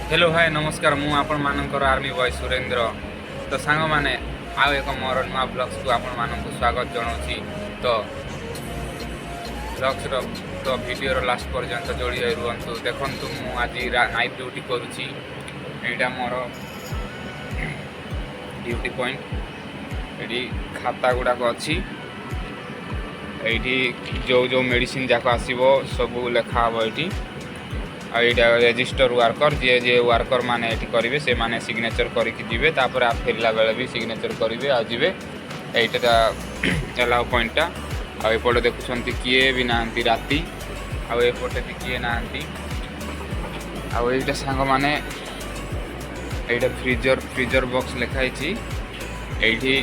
Hello hi नमस्कार मु आपण मानकर आर्मी बॉय सुरेंद्र तो सांग माने आउ एक मोर नुआ ब्लॉग्स को आपण मानक स्वागत जनाऊँगी। तो ब्लॉग्स तो वीडियो लास्ट पर्यंत जोड़ी रुहतु देखु मु आज नाइट ड्यूटी करुँची यहाँ मोर ड्यूटी पॉइंट ये खाता गुड़ाक अच्छी ये जो जो मेडिसिन जाक आसो सब लेखा हम ये आईटा रजिस्टर वर्कर जे जे वर्कर माने एटी करेंगे से माने सिग्नेचर करके जीवे तापर आप फेरला बेले भी सिग्नेचर करेंगे आ जीवे एटा एलाउ पॉइंटा आउपटे देखुं किए भी ना राति आउपटे भी किए ना आईटा सांग माने एटा फ्रीजर बॉक्स लिखाई ये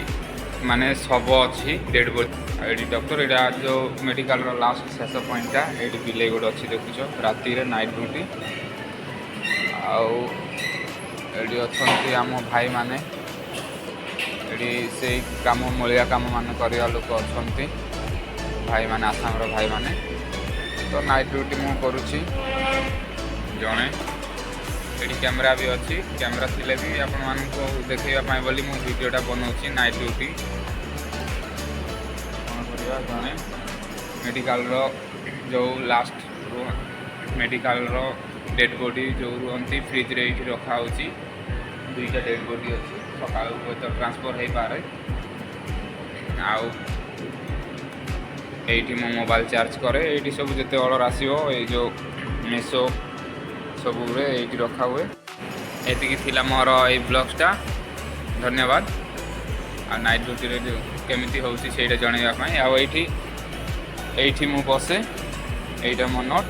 माने सब अच्छी डेड बॉडी ये डॉक्टर यहाँ जो मेडिकल लास्ट शेष पॉइंटा ये बिले गोटे अच्छी देखुच राति नाइट ड्यूटी आड़ी अच्छा आम भाई माने से काम मूलिया काम मान करवा लोक अच्छा भाई माने आसाम भाई माने तो नाइट ड्यूटी मु करुँची जड़े ये कैमेरा भी अच्छी कैमेरा थिले भी आपण मानू देखा बोली मु वीडियोटा बनाऊँगी नाइट ड्यूटी जड़े मेडिकल जो लास्ट मेडिकल डेड बॉडी जो रुहती फ्रिज रे रखा दुईटा डेड बॉडी अच्छी सका तो ट्रांसफर हो पारे आईटी मो मोबाइल चार्ज करे ये सब जिते ऑर्डर आसो ये जो मेसो सब ये रखा हुए ये थिला मोर ये ब्लॉग्सटा धन्यवाद। आ नाइट ड्यूटी केमिति होउसी सेटा जणैया पई आ एठी मु बसे एटा मो नोट।